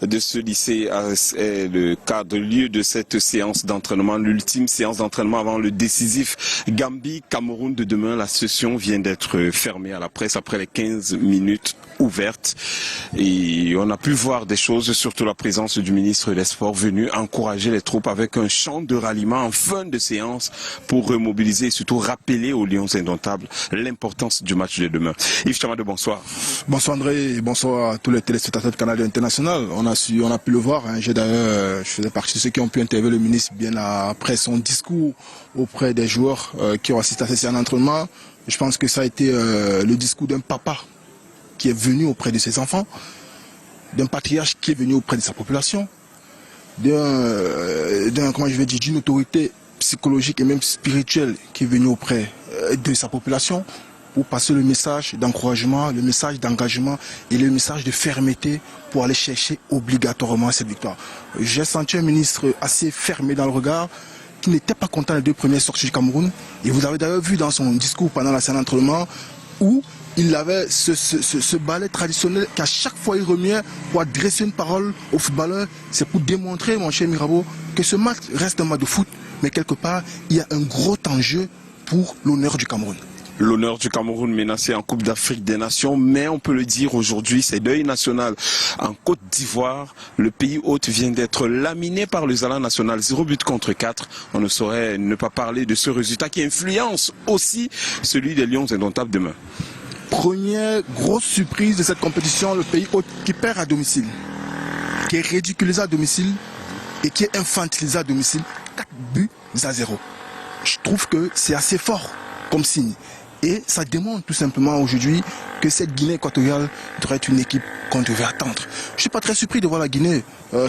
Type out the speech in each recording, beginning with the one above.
de ce lycée est le cadre lieu de cette séance d'entraînement, l'ultime séance d'entraînement avant le décisif Gambie-Cameroun de demain. La session vient d'être fermée à la presse après les 15 minutes ouvertes et on a pu voir des choses, surtout la présence du ministre des Sports venu encourager les troupes avec un chant de ralliement en fin de séance pour remobiliser et surtout rappeler aux Lions indomptables l'importance du match de demain. Yves Chamado, bonsoir. Bonsoir André, et bonsoir à tous les téléspectateurs de Canal International. On a pu le voir, hein. Je faisais partie de ceux qui ont pu interviewer le ministre bien après son discours auprès des joueurs qui ont assisté à cette séance d'entraînement. Je pense que ça a été le discours d'un papa qui est venu auprès de ses enfants, d'un patriarche qui est venu auprès de sa population, d'une autorité psychologique et même spirituelle qui est venue auprès de sa population pour passer le message d'encouragement, le message d'engagement et le message de fermeté pour aller chercher obligatoirement cette victoire. J'ai senti un ministre assez fermé dans le regard, qui n'était pas content des deux premières sorties du Cameroun. Et vous avez d'ailleurs vu dans son discours pendant la séance d'entraînement où il avait ce ballet traditionnel qu'à chaque fois il remet pour adresser une parole aux footballeurs. C'est pour démontrer, mon cher Mirabeau, que ce match reste un match de foot, mais quelque part, il y a un gros enjeu pour l'honneur du Cameroun. L'honneur du Cameroun menacé en Coupe d'Afrique des Nations, mais on peut le dire aujourd'hui, c'est deuil national. En Côte d'Ivoire, le pays hôte vient d'être laminé par le Zala national, 0 but contre 4. On ne saurait ne pas parler de ce résultat qui influence aussi celui des Lions indomptables demain. Première grosse surprise de cette compétition, le pays hôte qui perd à domicile, qui est ridiculisé à domicile et qui est infantilisé à domicile, 4 buts à 0. Je trouve que c'est assez fort comme signe. Et ça démontre tout simplement aujourd'hui que cette Guinée équatoriale devrait être une équipe qu'on devait attendre. Je ne suis pas très surpris de voir la Guinée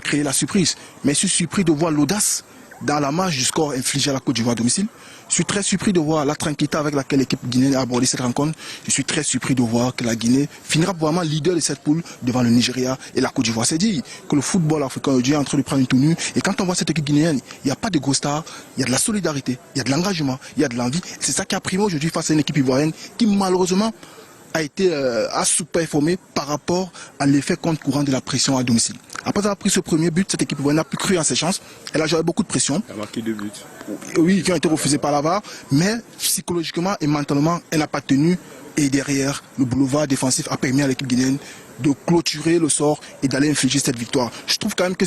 créer la surprise, mais je suis surpris de voir l'audace dans la marge du score infligé à la Côte d'Ivoire à domicile. Je suis très surpris de voir la tranquillité avec laquelle l'équipe guinéenne a abordé cette rencontre. Je suis très surpris de voir que la Guinée finira vraiment leader de cette poule devant le Nigeria et la Côte d'Ivoire. C'est dit que le football africain aujourd'hui est en train de prendre une tournure. Et quand on voit cette équipe guinéenne, il n'y a pas de gros stars, il y a de la solidarité, il y a de l'engagement, il y a de l'envie. C'est ça qui a primé aujourd'hui face à une équipe ivoirienne qui malheureusement a été sous-performée par rapport à l'effet contre-courant de la pression à domicile. Après avoir pris ce premier but, cette équipe n'a plus cru en ses chances. Elle a joué beaucoup de pression. Elle a marqué 2 buts. Oui, qui ont été refusés par la VAR, mais psychologiquement et mentalement, elle n'a pas tenu. Et derrière, le boulevard défensif a permis à l'équipe guinéenne de clôturer le sort et d'aller infliger cette victoire. Je trouve quand même que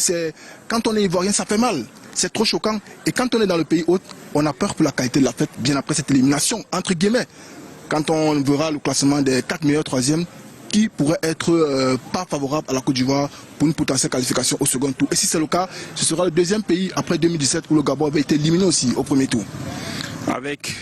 quand on est ivoirien, ça fait mal. C'est trop choquant. Et quand on est dans le pays hôte, on a peur pour la qualité de la fête, bien après cette élimination, entre guillemets. Quand on verra le classement des 4 meilleurs troisièmes, qui pourrait être pas favorable à la Côte d'Ivoire pour une potentielle qualification au second tour. Et si c'est le cas, ce sera le deuxième pays après 2017 où le Gabon avait été éliminé aussi au premier tour. Avec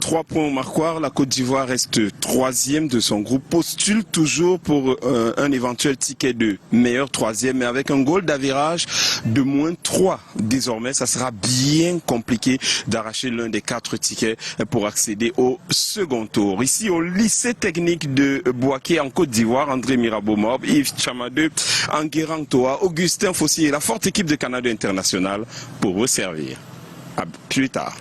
3 points au marquoir, la Côte d'Ivoire reste 3e de son groupe, postule toujours pour un éventuel ticket de meilleur 3e, mais avec un goal d'avirage de -3 désormais, ça sera bien compliqué d'arracher l'un des 4 tickets pour accéder au second tour. Ici au lycée technique de Bouaké en Côte d'Ivoire, André Mirabeau-Mob, Yves Chamado, Enguerrand Toa, Augustin Fossi et la forte équipe de Canal International pour vous servir. À plus tard.